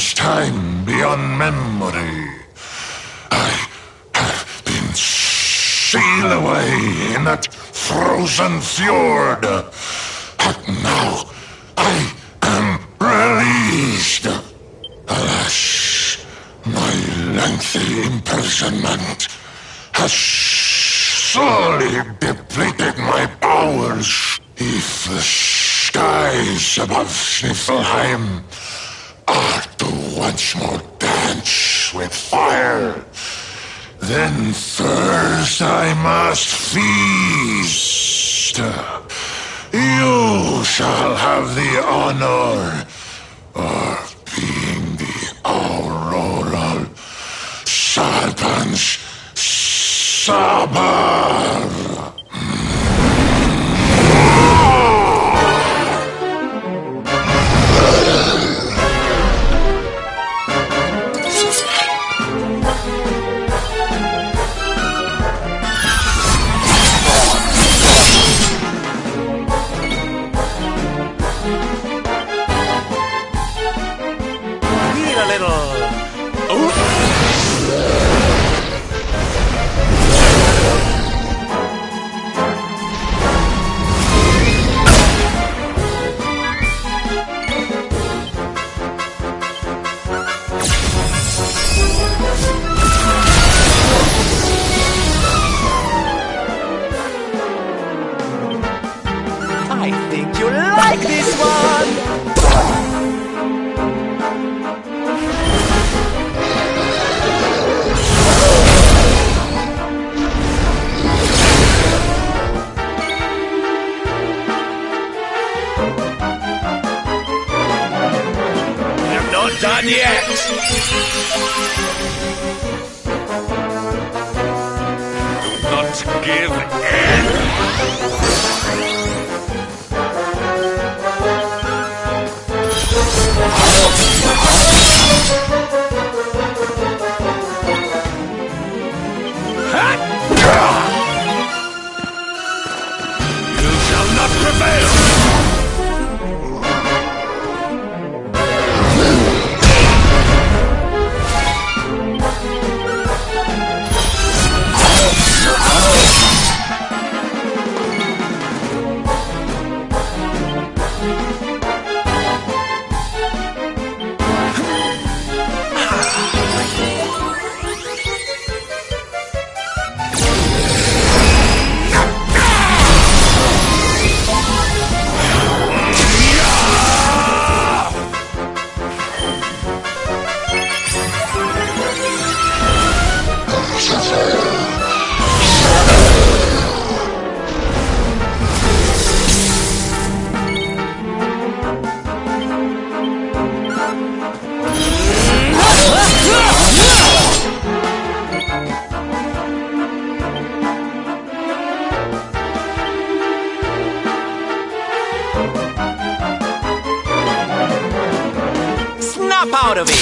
since time beyond memory. I have been sealed away in that frozen fjord. But now I am released. Alas, my lengthy imprisonment has slowly depleted my powers. If the skies above Sniffelheim are to once more dance with fire, then first I must feast. You shall have the honor of being the Auroral Serpent's Sabar. I think you like this one! I'm not done yet! Do not give in! You shall not prevail! Snap out of it!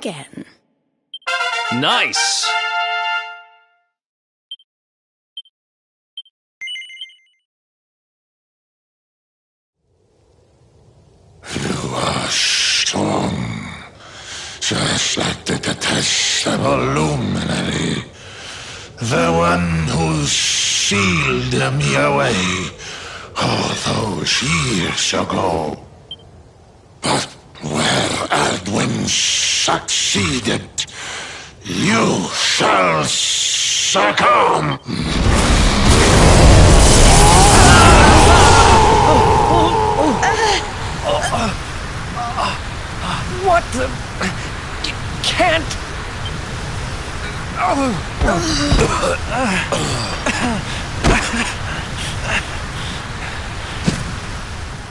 again. Nice! You are strong, just like the detestable luminary, the one who sealed me away all those years ago. But where Aldwin succeeded, you shall succumb! What the... Can't...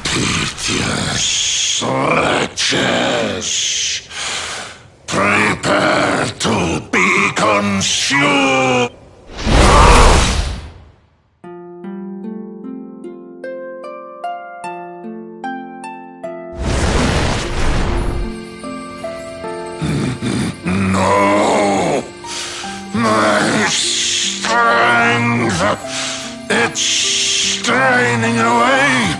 Piteous wretches, prepare to be consumed! No! My strength! It's straining away!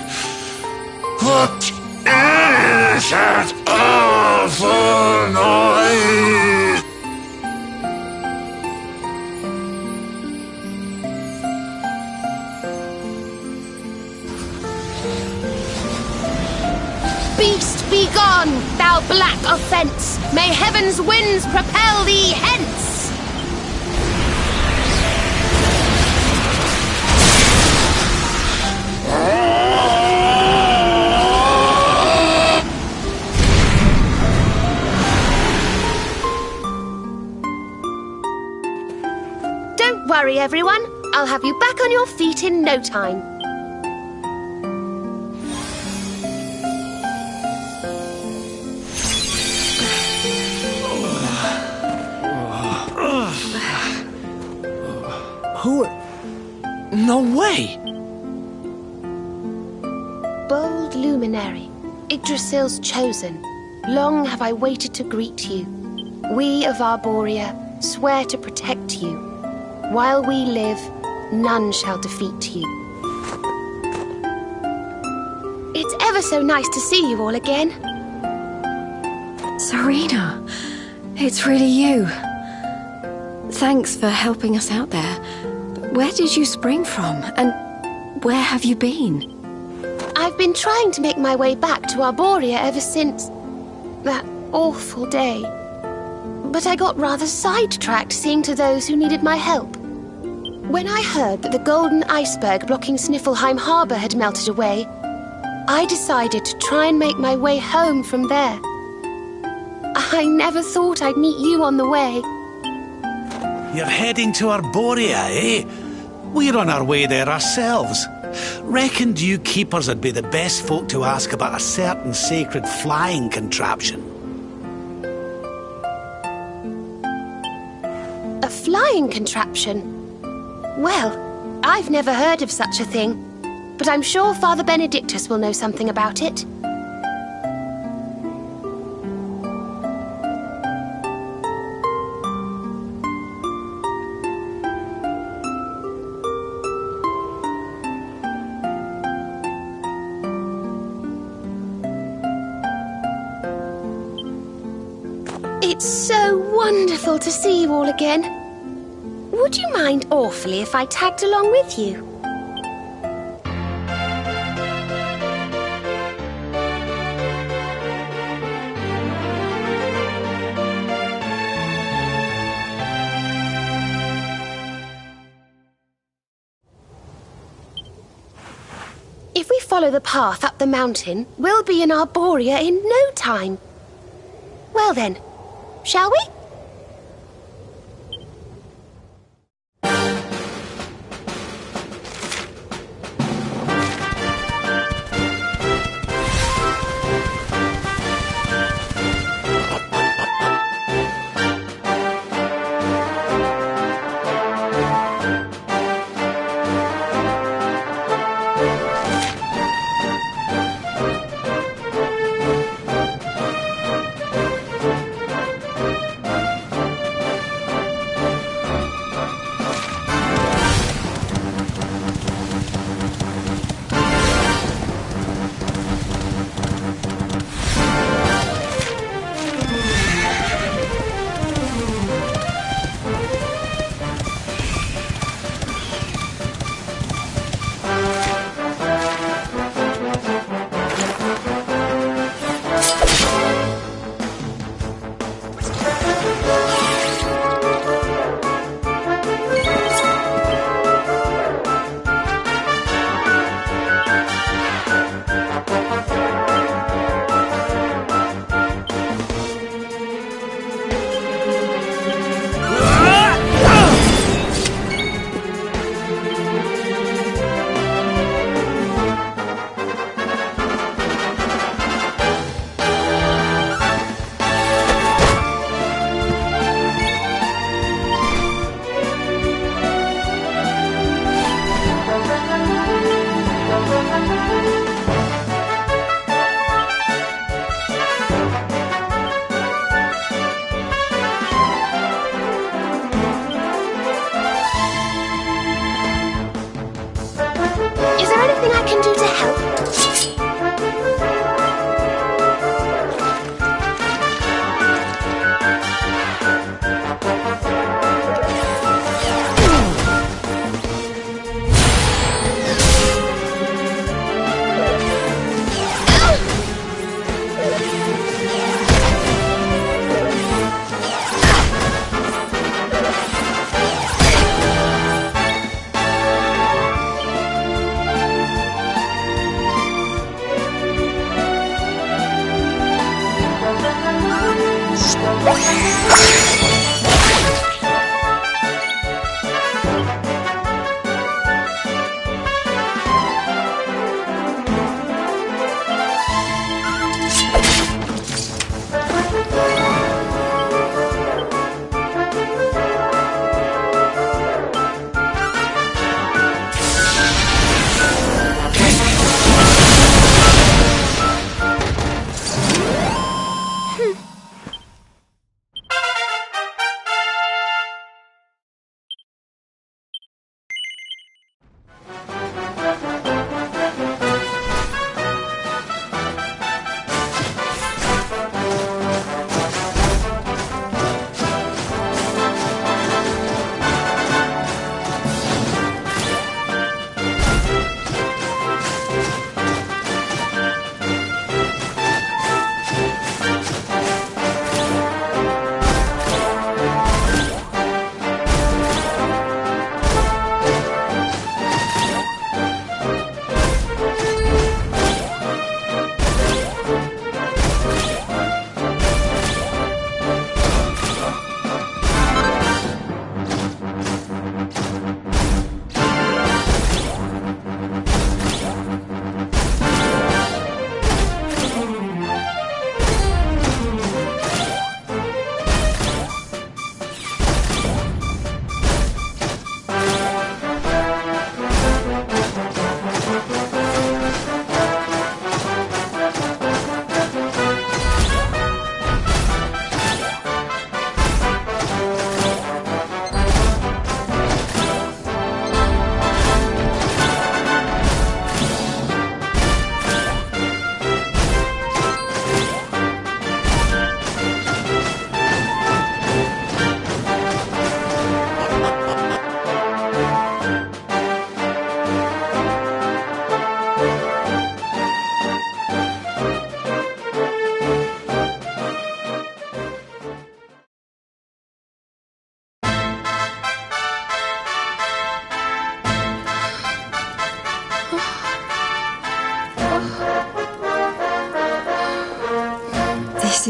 What is that awful noise? Beast, be gone, thou black offence! May heaven's winds propel thee hence! Don't worry, everyone. I'll have you back on your feet in no time. Who... No way! Bold luminary, Yggdrasil's chosen, long have I waited to greet you. We of Arborea swear to protect you. While we live, none shall defeat you. It's ever so nice to see you all again. Serena, it's really you. Thanks for helping us out there. But where did you spring from? And where have you been? I've been trying to make my way back to Arborea ever since that awful day. But I got rather sidetracked seeing to those who needed my help. When I heard that the golden iceberg blocking Sniffelheim Harbour had melted away, I decided to try and make my way home from there. I never thought I'd meet you on the way. You're heading to Arborea, eh? We're on our way there ourselves. Reckoned you keepers would be the best folk to ask about a certain sacred flying contraption. A flying contraption? Well, I've never heard of such a thing, but I'm sure Father Benedictus will know something about it. It's so wonderful to see you all again. Would you mind awfully if I tagged along with you? If we follow the path up the mountain, we'll be in Arborea in no time. Well then, shall we?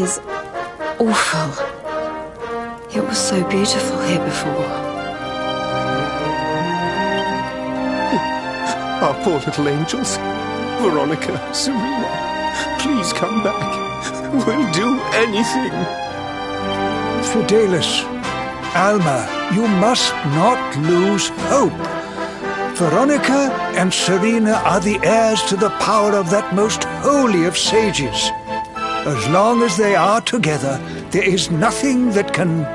is awful. It was so beautiful here before. Our poor little angels. Veronica, Serena, please come back. We'll do anything. Fidelis, Alma, you must not lose hope. Veronica and Serena are the heirs to the power of that most holy of sages. As long as they are together, there is nothing that can...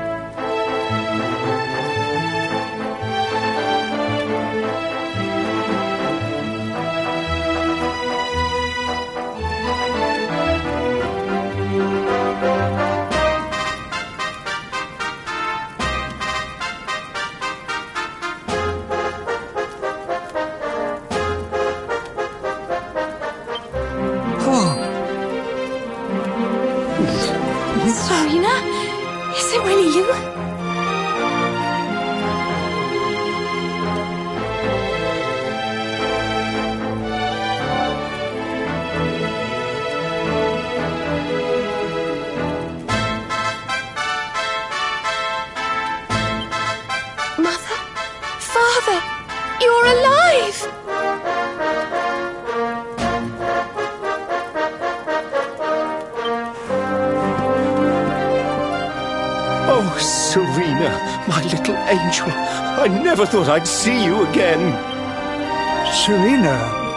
Serena? Is it really you? Mother? Father? You're alive! Oh, Serena, my little angel. I never thought I'd see you again. Serena,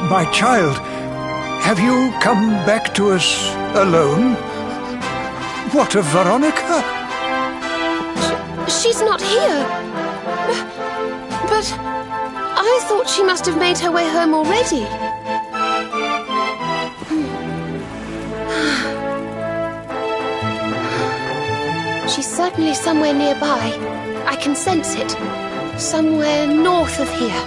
my child, have you come back to us alone? What of Veronica? She's not here. But I thought she must have made her way home already. She's certainly somewhere nearby. I can sense it. Somewhere north of here.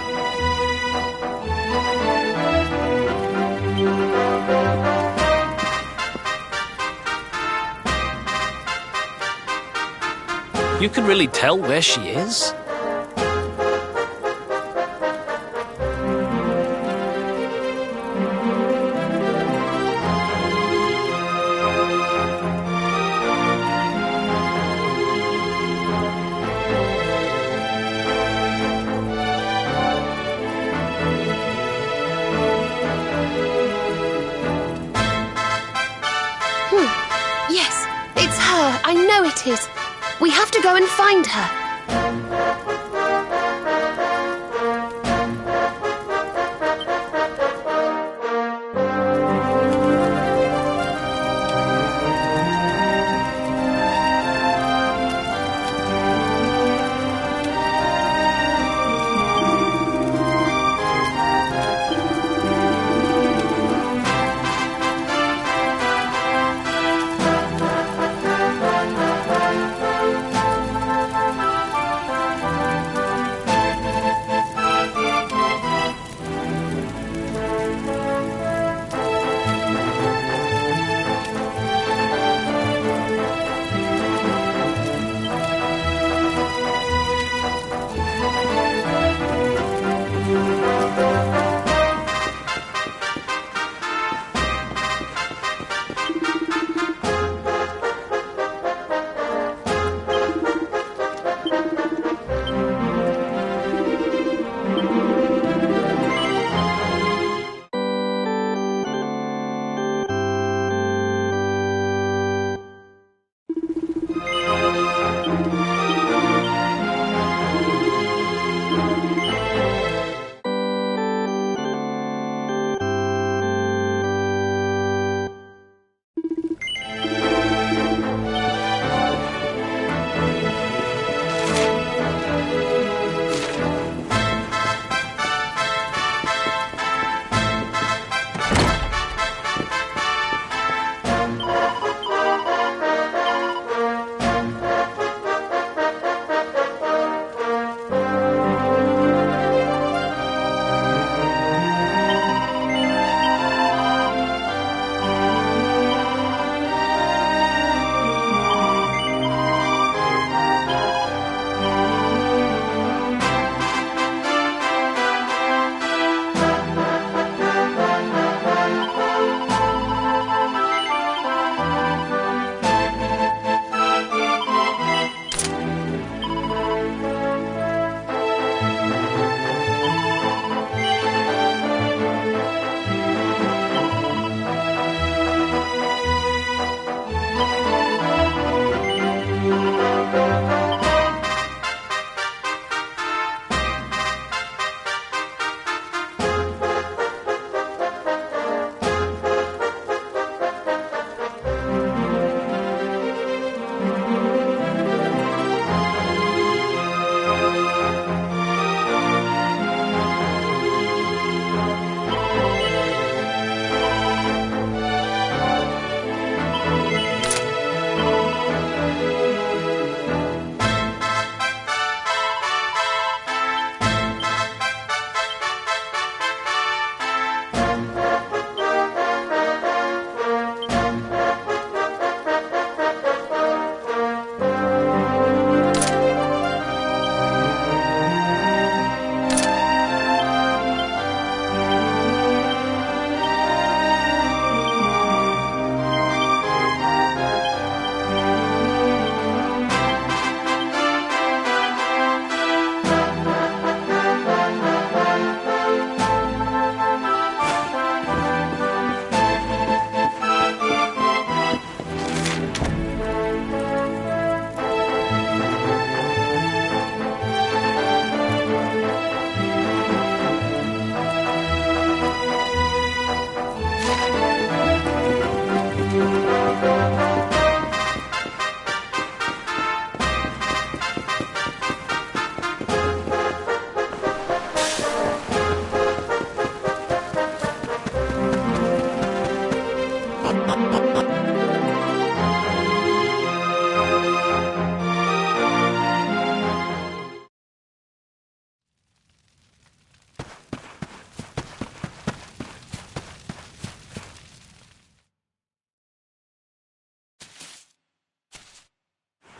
You can really tell where she is? Yes, it's her. I know it is. We have to go and find her.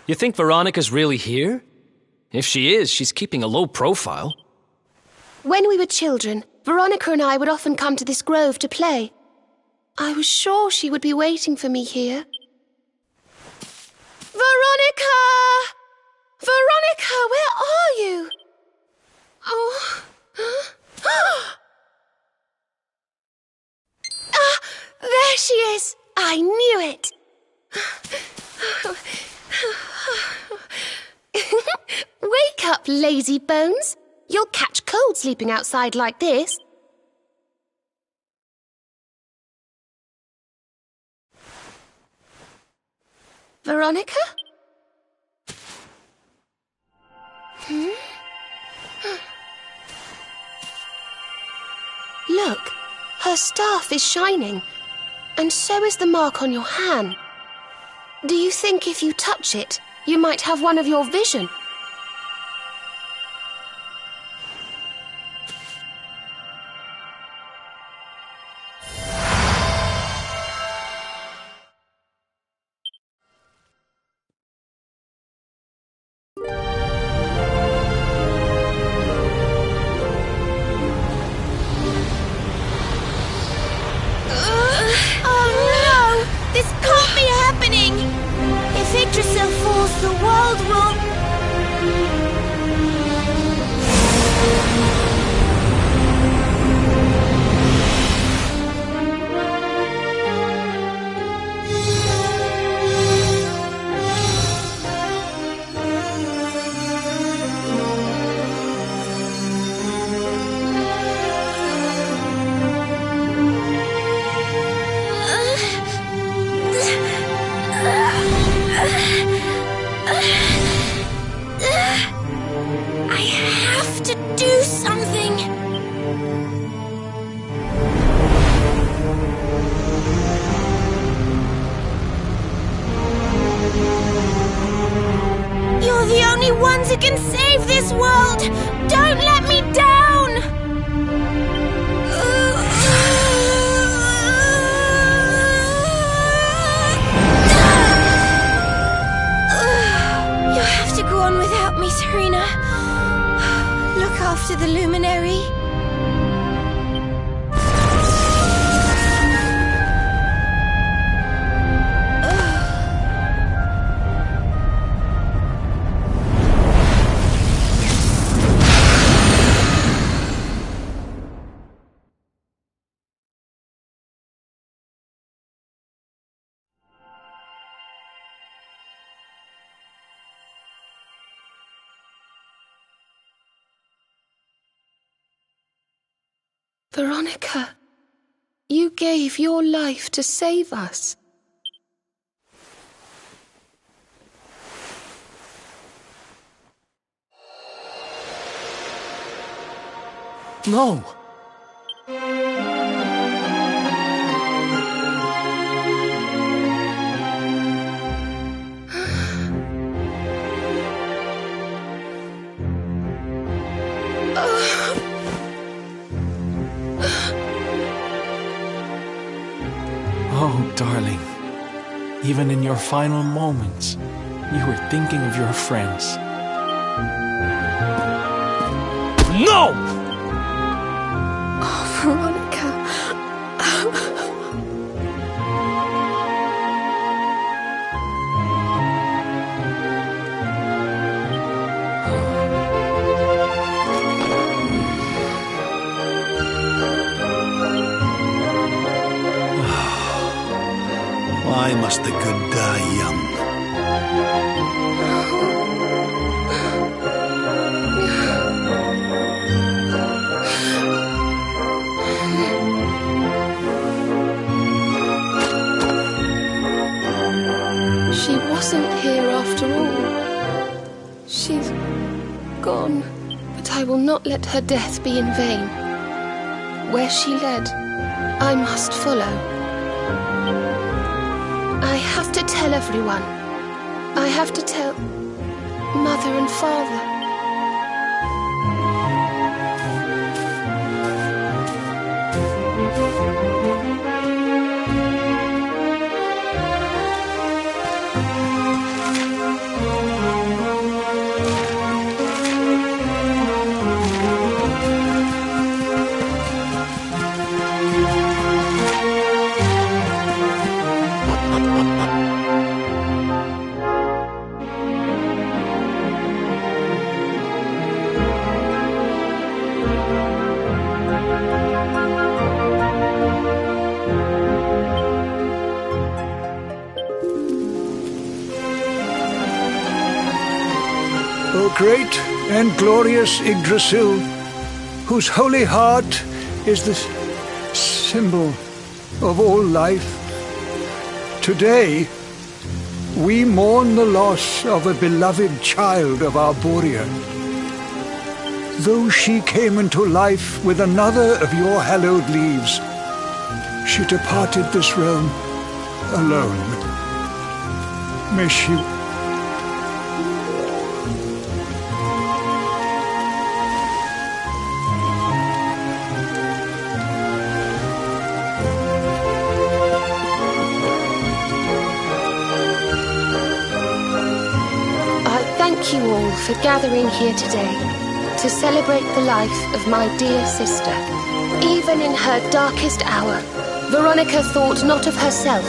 You think Veronica's really here? If she is, she's keeping a low profile. When we were children, Veronica and I would often come to this grove to play. I was sure she would be waiting for me here. Veronica! Veronica, where are you? Oh. Ah, there she is! I knew it! Wake up, lazy bones! You'll catch cold sleeping outside like this. Veronica? Look, her staff is shining, and so is the mark on your hand. Do you think if you touch it, you might have one of your vision? who can save this world! Don't let me down! You'll have to go on without me, Serena. Look after the luminary. Veronica, you gave your life to save us. No! Oh, darling. Even in your final moments, you were thinking of your friends. No! Oh, Veronica. Why must the good die young? She wasn't here after all. She's gone. But I will not let her death be in vain. Where she led, I must follow. I have to tell everyone. I have to tell Mother and Father. great and glorious Yggdrasil, whose holy heart is the symbol of all life, today we mourn the loss of a beloved child of Arborea. Though she came into life with another of your hallowed leaves, she departed this realm alone. May she... Thank you all for gathering here today to celebrate the life of my dear sister. Even in her darkest hour, Veronica thought not of herself,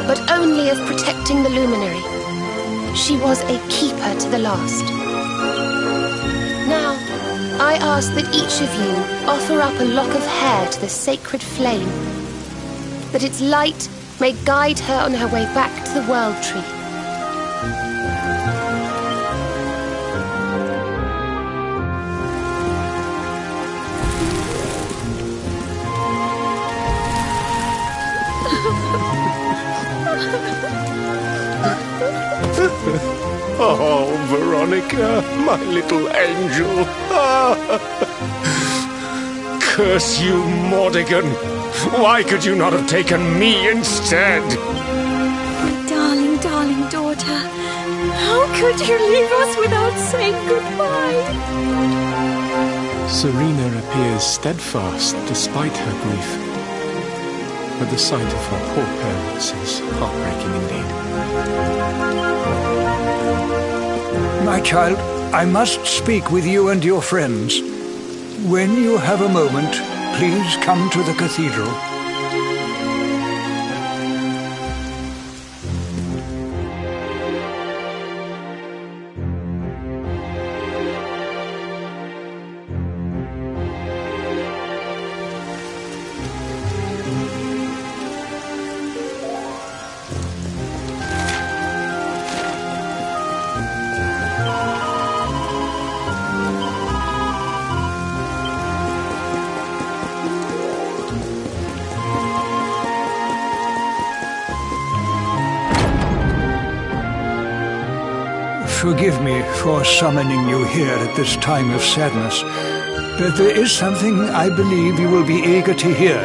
but only of protecting the Luminary. She was a keeper to the last. Now, I ask that each of you offer up a lock of hair to the sacred flame, that its light may guide her on her way back to the World Tree. Oh, Veronica, my little angel. Curse you, Mordegon. Why could you not have taken me instead? Darling, darling daughter. How could you leave us without saying goodbye? Serena appears steadfast despite her grief. But the sight of her poor parents is heartbreaking indeed. My child, I must speak with you and your friends. When you have a moment, please come to the cathedral. Forgive me for summoning you here at this time of sadness, but there is something I believe you will be eager to hear.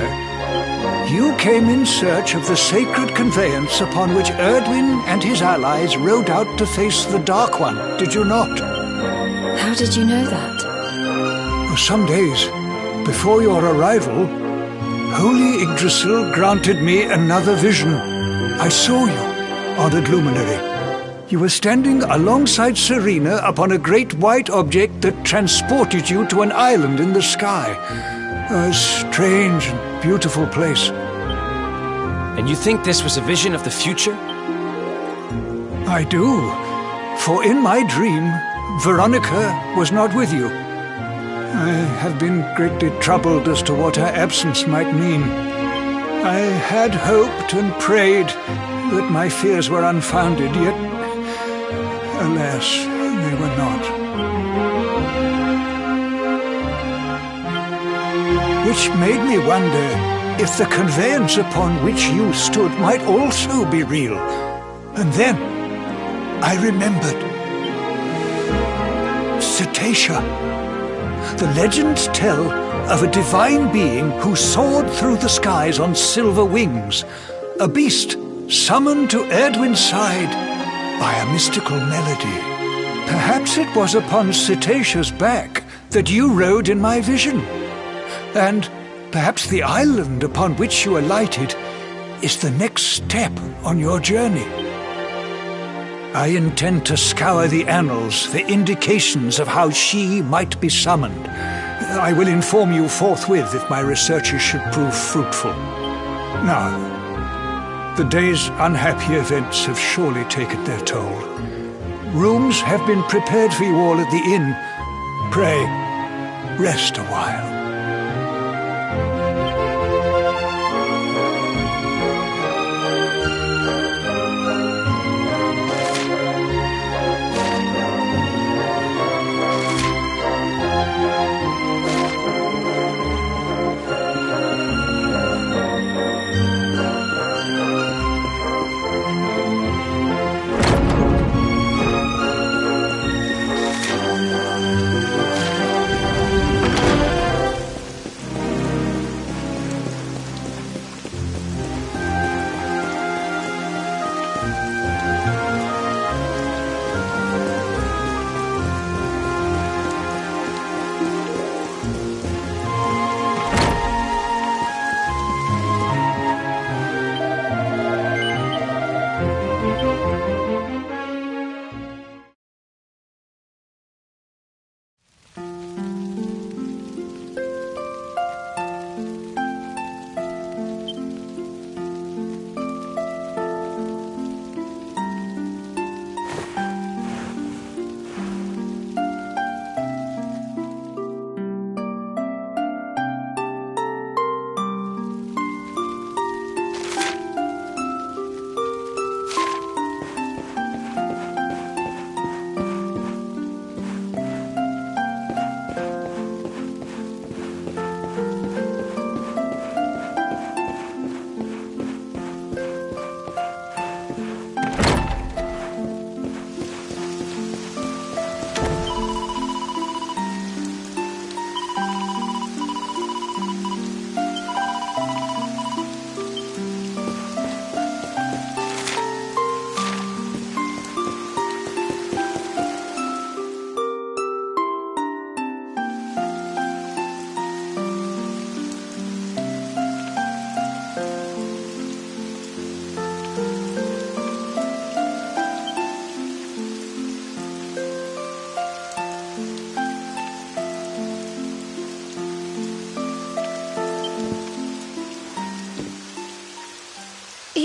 You came in search of the sacred conveyance upon which Erdwin and his allies rode out to face the Dark One, did you not? How did you know that? Some days before your arrival, Holy Yggdrasil granted me another vision. I saw you, honored luminary. You were standing alongside Serena upon a great white object that transported you to an island in the sky. A strange and beautiful place. And you think this was a vision of the future? I do. For in my dream, Veronica was not with you. I have been greatly troubled as to what her absence might mean. I had hoped and prayed that my fears were unfounded, yet alas, they were not. Which made me wonder if the conveyance upon which you stood might also be real. And then I remembered. Cetacea. The legends tell of a divine being who soared through the skies on silver wings, a beast summoned to Erdwin's side by a mystical melody. Perhaps it was upon Cetacea's back that you rode in my vision. And perhaps the island upon which you alighted is the next step on your journey. I intend to scour the annals for indications of how she might be summoned. I will inform you forthwith if my researches should prove fruitful. Now, the day's unhappy events have surely taken their toll. Rooms have been prepared for you all at the inn. Pray, rest a while.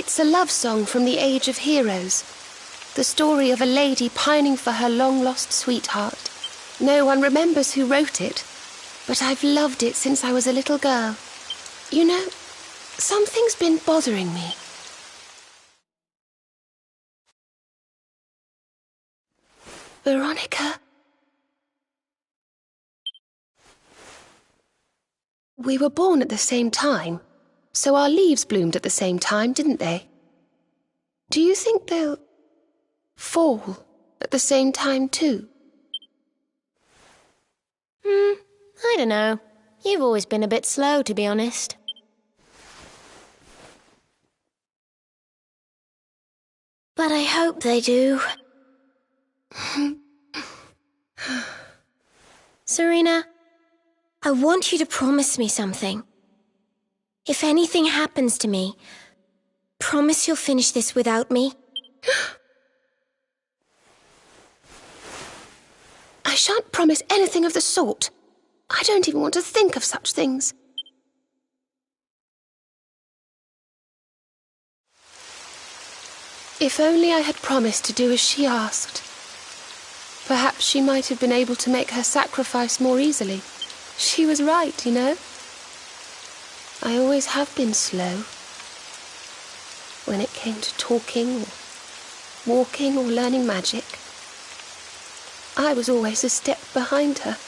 It's a love song from the Age of Heroes. The story of a lady pining for her long-lost sweetheart. No one remembers who wrote it, but I've loved it since I was a little girl. You know, something's been bothering me. Veronica? We were born at the same time, so our leaves bloomed at the same time, didn't they? Do you think they'll fall at the same time too? I don't know. You've always been a bit slow, to be honest. But I hope they do. Serena, I want you to promise me something. If anything happens to me, promise you'll finish this without me. I shan't promise anything of the sort. I don't even want to think of such things. If only I had promised to do as she asked. Perhaps she might have been able to make her sacrifice more easily. She was right, you know. I always have been slow. When it came to talking, or walking, or learning magic, I was always a step behind her.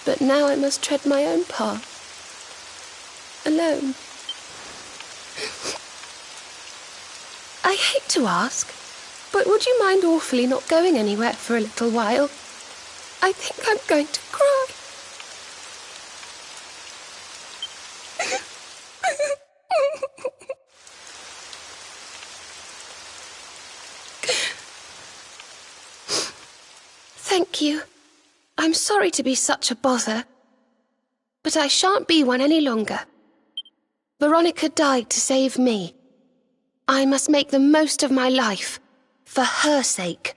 But now I must tread my own path. Alone. I hate to ask, but would you mind awfully not going anywhere for a little while? I think I'm going to cry. Thank you. I'm sorry to be such a bother, but I shan't be one any longer. Veronica died to save me. I must make the most of my life, for her sake.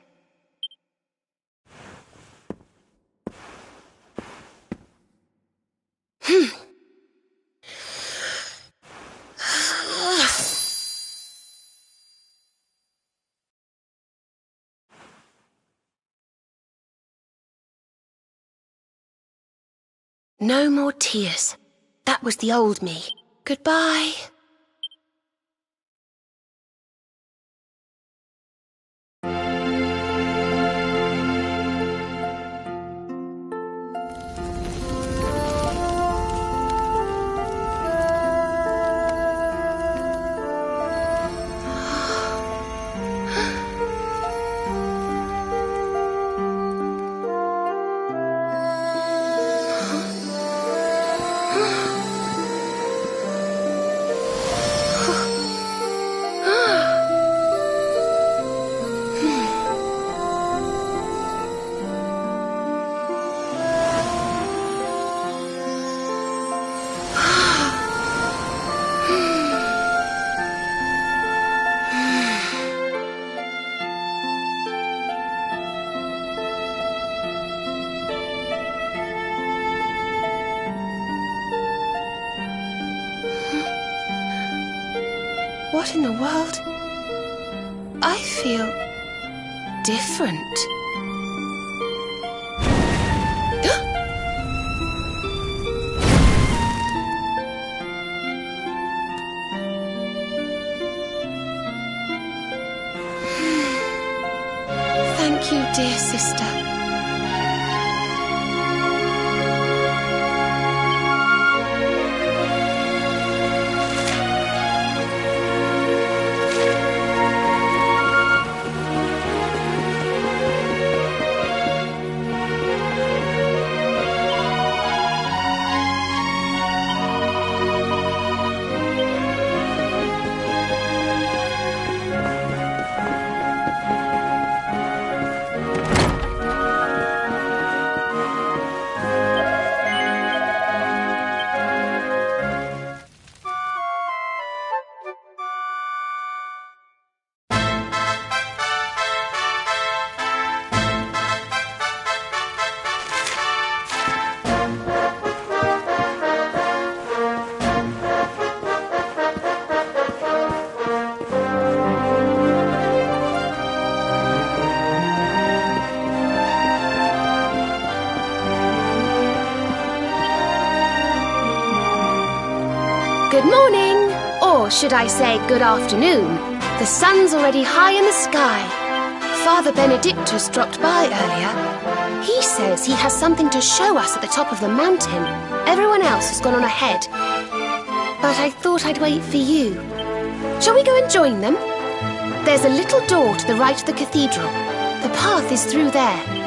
No more tears. That was the old me. Goodbye. What in the world? I feel different. Thank you, dear sister. Good morning, or should I say good afternoon. The sun's already high in the sky. Father Benedictus dropped by earlier. He says he has something to show us at the top of the mountain. Everyone else has gone on ahead. But I thought I'd wait for you. Shall we go and join them? There's a little door to the right of the cathedral. The path is through there.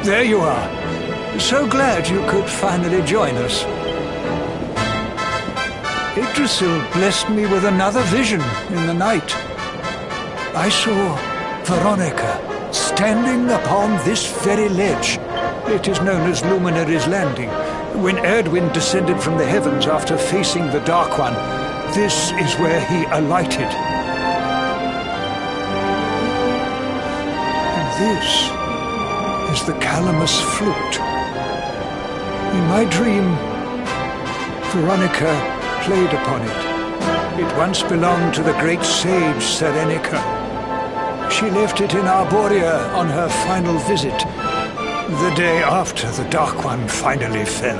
There you are. So glad you could finally join us. Yggdrasil blessed me with another vision in the night. I saw Veronica standing upon this very ledge. It is known as Luminary's Landing. When Erdwin descended from the heavens after facing the Dark One, this is where he alighted. And this is the Calamus flute. In my dream, Veronica played upon it. It once belonged to the great sage Serenica. She left it in Arborea on her final visit, the day after the Dark One finally fell.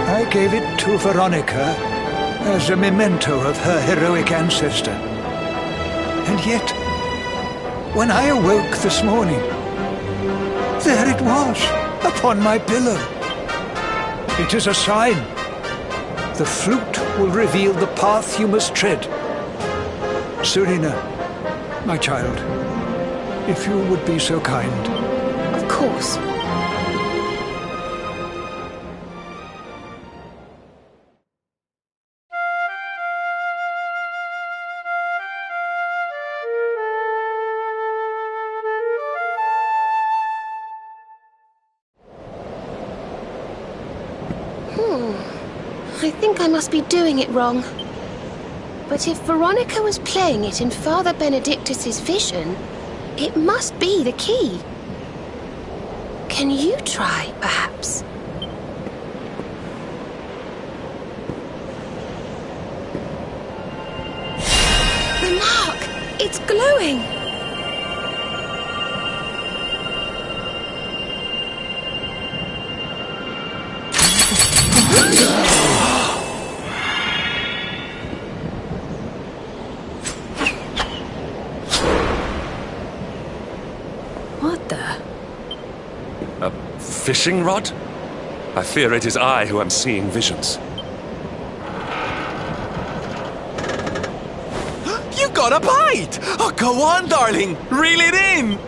I gave it to Veronica as a memento of her heroic ancestor. And yet, when I awoke this morning, there it was, upon my pillow. It is a sign. The flute will reveal the path you must tread. Serena, my child, if you would be so kind. Of course. I think I must be doing it wrong. But if Veronica was playing it in Father Benedictus's vision, it must be the key. Can you try, perhaps? The mark! It's glowing! Fishing rod? I fear it is I who am seeing visions. got a bite! Oh, go on, darling! Reel it in!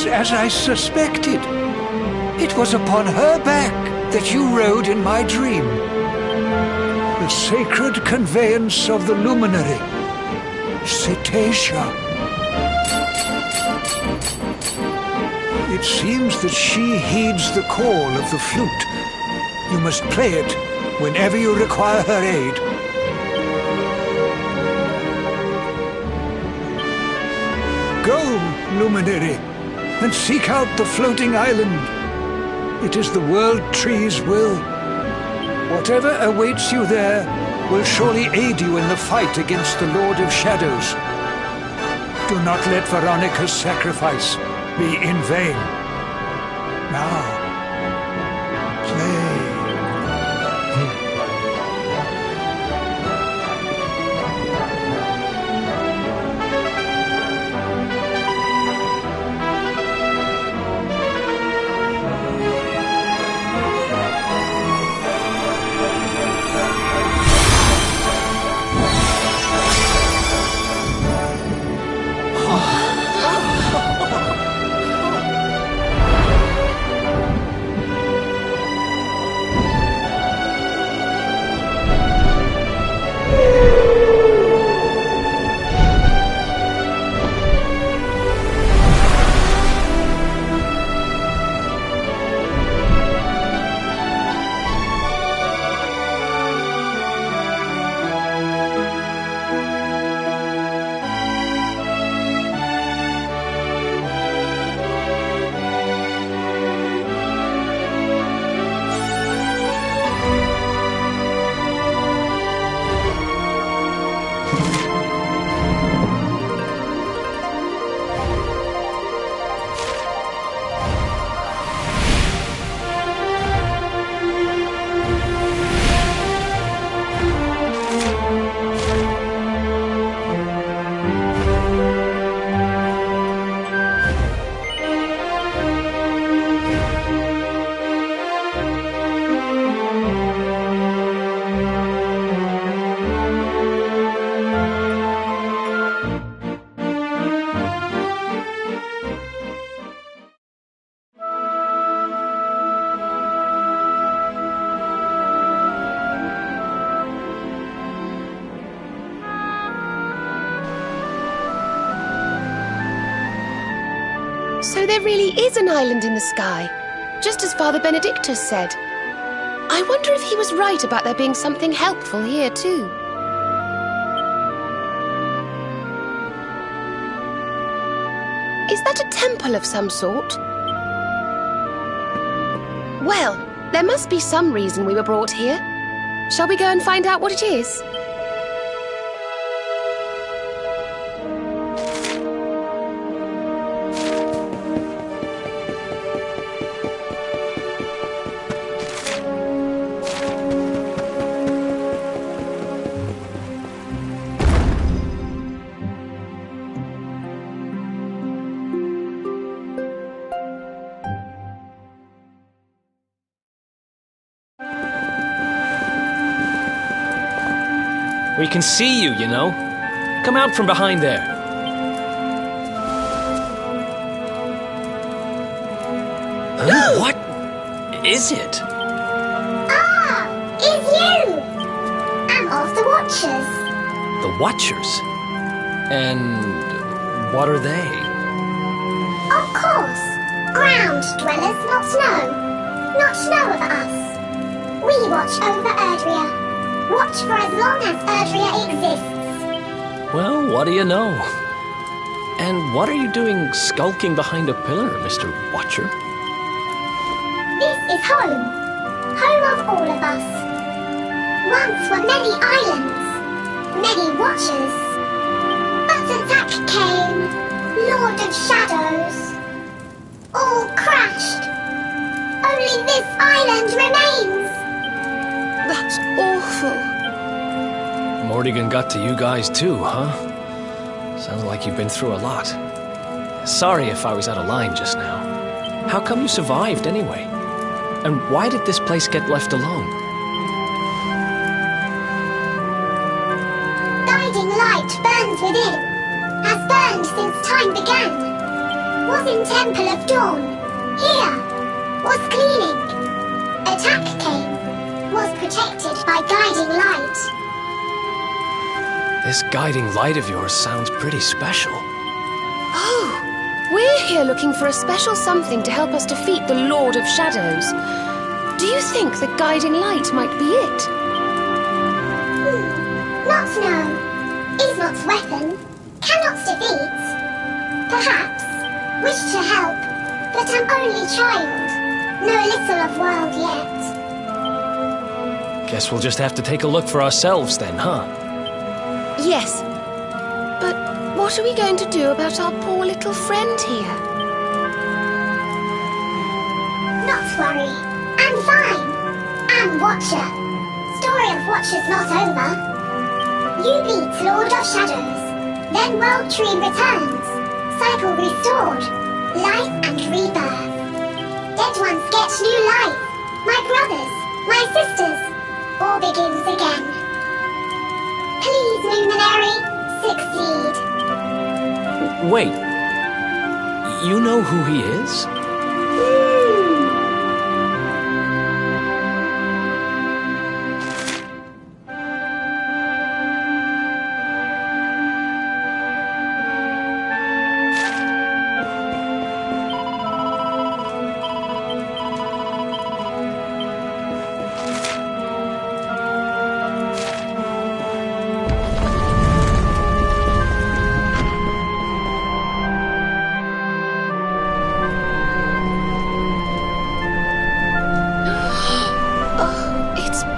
As I suspected. It was upon her back that you rode in my dream. The sacred conveyance of the luminary, Cetacea. It seems that she heeds the call of the flute. You must play it whenever you require her aid. Go, luminary, and seek out the floating island. It is the World Tree's will. Whatever awaits you there will surely aid you in the fight against the Lord of Shadows. Do not let Veronica's sacrifice be in vain. Now, play. So there really is an island in the sky, just as Father Benedictus said. I wonder if he was right about there being something helpful here too. Is that a temple of some sort? Well, there must be some reason we were brought here. Shall we go and find out what it is? We can see you, you know. Come out from behind there. Huh? What is it? Ah, it's you! I'm of the Watchers. The Watchers? And what are they? Of course. Ground dwellers, not snow. Not snow of us. We watch over Erdrea. Watch for as long as Erdrea exists. Well, what do you know? And what are you doing skulking behind a pillar, Mr. Watcher? This is home. home of all of us. Once were many islands, many watchers. But attack came, Lord of Shadows. All crashed. Only this island remains. That's awful. Morrigan got to you guys too, huh? Sounds like you've been through a lot. Sorry if I was out of line just now. How come you survived anyway? And why did this place get left alone? Guiding light burns within, has burned since time began. Was in Temple of Dawn, here, was cleaning. Attack came, was protected by guiding light. This guiding light of yours sounds pretty special. Oh, we're here looking for a special something to help us defeat the Lord of Shadows. Do you think the guiding light might be it? Not know. Is not weapon, cannot defeat. Perhaps, wish to help, but am only child. Know little of world yet. Guess we'll just have to take a look for ourselves then, huh? Yes. But what are we going to do about our poor little friend here? Not worry. I'm fine. I'm Watcher. Story of Watcher's not over. You beat Lord of Shadows. Then World Tree returns. Cycle restored. Life and rebirth. Dead ones get new life. My brothers, my sisters. All begins again. Please, Luminary, succeed. Wait. You know who he is?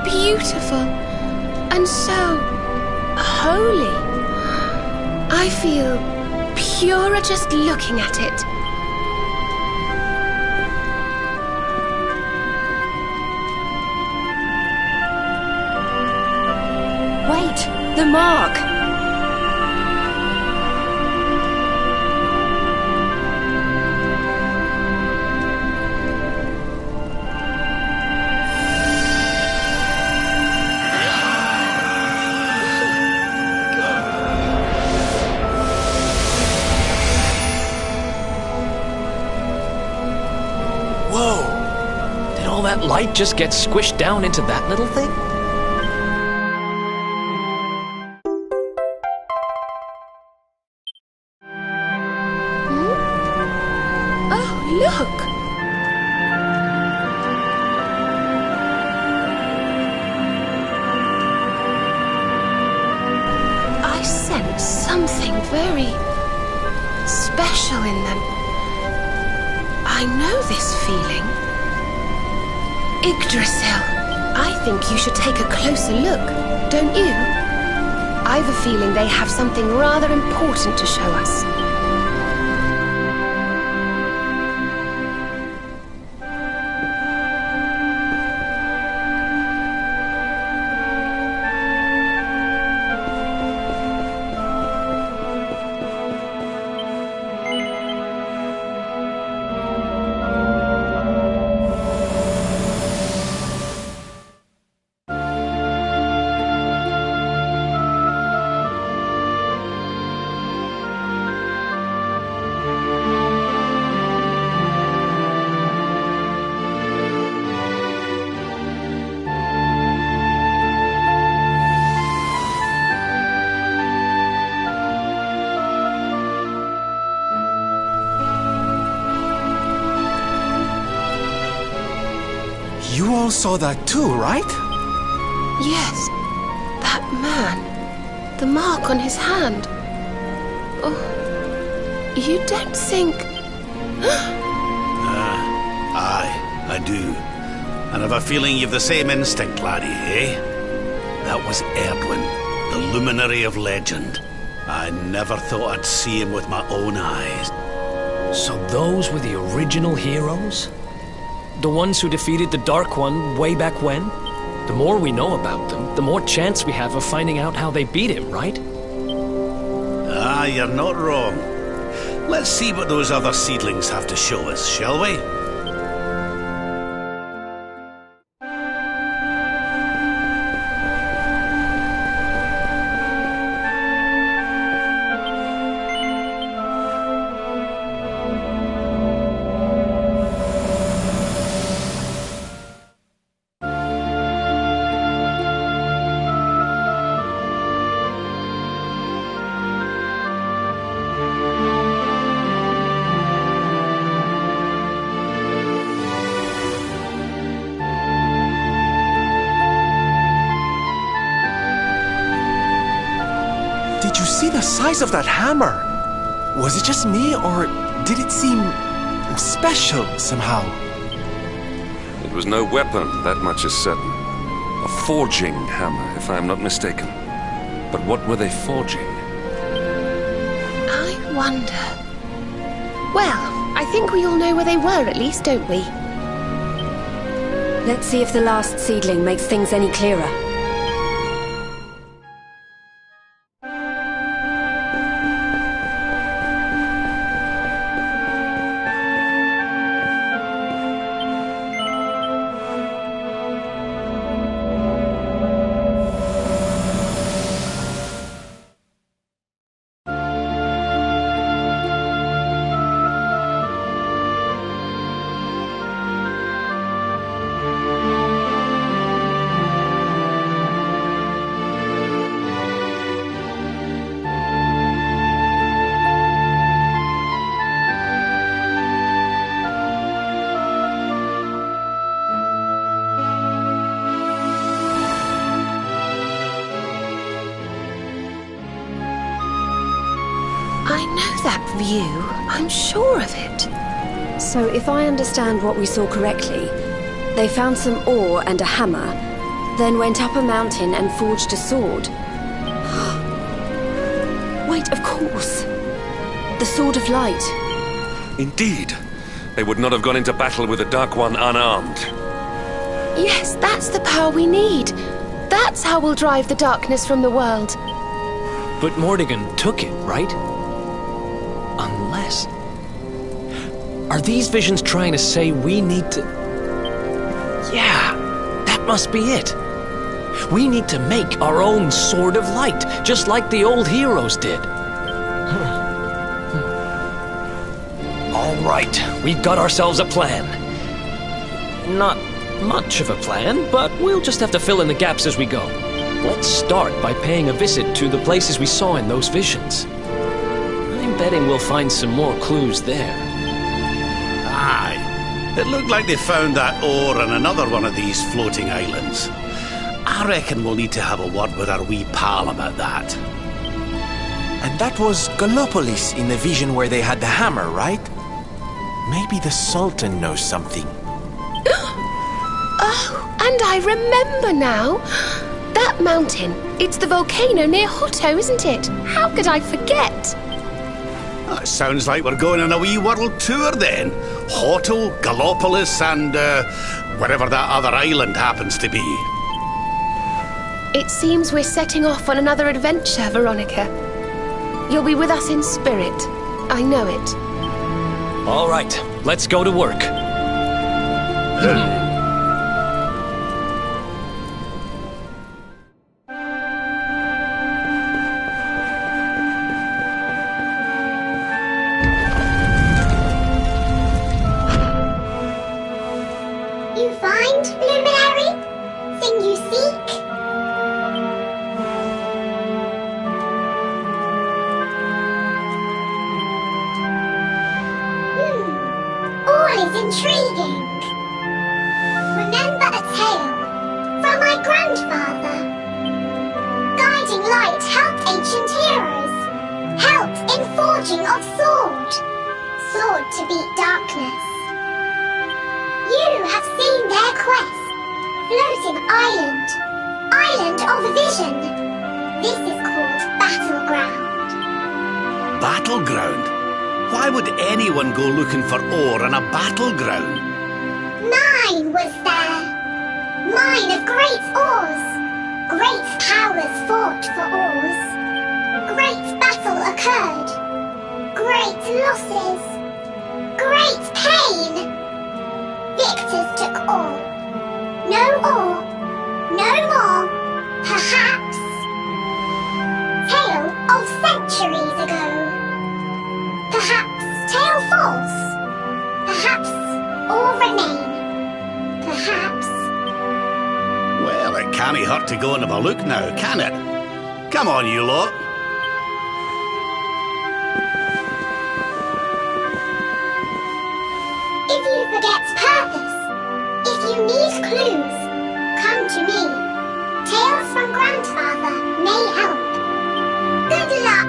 Beautiful and so holy. I feel purer just looking at it. Wait, the mark! All that light just gets squished down into that little thing? Oh, look! I sense something very special in them. I know this feeling. Yggdrasil, I think you should take a closer look, don't you? I've a feeling they have something rather important to show us. You all saw that too, right? Yes, that man. The mark on his hand. Oh, you don't think... Aye, I do. And I've a feeling you've the same instinct, laddie, eh? That was Erdwin, the luminary of legend. I never thought I'd see him with my own eyes. So those were the original heroes? The ones who defeated the Dark One way back when? The more we know about them, the more chance we have of finding out how they beat him, right? Ah, you're not wrong. Let's see what those other seedlings have to show us, shall we? Did you see the size of that hammer? Was it just me, or did it seem special somehow? It was no weapon, that much is certain. A forging hammer, if I am not mistaken. But what were they forging? I wonder. Well, I think we all know where they were at least, don't we? Let's see if the last seedling makes things any clearer. I know that view. I'm sure of it. So if I understand what we saw correctly, they found some ore and a hammer, then went up a mountain and forged a sword. Wait, of course. The Sword of Light. Indeed. They would not have gone into battle with the Dark One unarmed. Yes, that's the power we need. That's how we'll drive the darkness from the world. But Mordegon took it, right? Unless... Are these visions trying to say we need to... Yeah, that must be it. We need to make our own Sword of Light, just like the old heroes did. All right, we've got ourselves a plan. Not much of a plan, but we'll just have to fill in the gaps as we go. Let's start by paying a visit to the places we saw in those visions. I'm betting we'll find some more clues there. Aye. It looked like they found that ore on another one of these floating islands. I reckon we'll need to have a word with our wee pal about that. And that was Gallopolis in the vision where they had the hammer, right? Maybe the Sultan knows something. Oh, and I remember now. That mountain, it's the volcano near Hotto, isn't it? How could I forget? That sounds like we're going on a wee world tour then. Hotto, Gallopolis, and wherever that other island happens to be. It seems we're setting off on another adventure, Veronica. You'll be with us in spirit. I know it. All right, let's go to work. You find, Luminary? Thing you seek? All is intriguing. Remember a tale from my grandfather. Guiding light helped ancient heroes. Helped in forging of sword. Sword to beat darkness. You have seen their quest. island. Island of Vision. This is called Battleground. Battleground? Why would anyone go looking for ore on a battleground? Mine was there. Mine of great ores. Great powers fought for ores. Great battle occurred. Great losses. Great pain. Victors took all. No ore. No more. Perhaps. Tale of centuries ago. Perhaps tale false. Perhaps all remain. Perhaps. Well, it can't hurt to go and have a look now, can it? Come on, you lot. If you forget purpose, if you need clues, come to me. Tales from Grandfather may help. Good luck!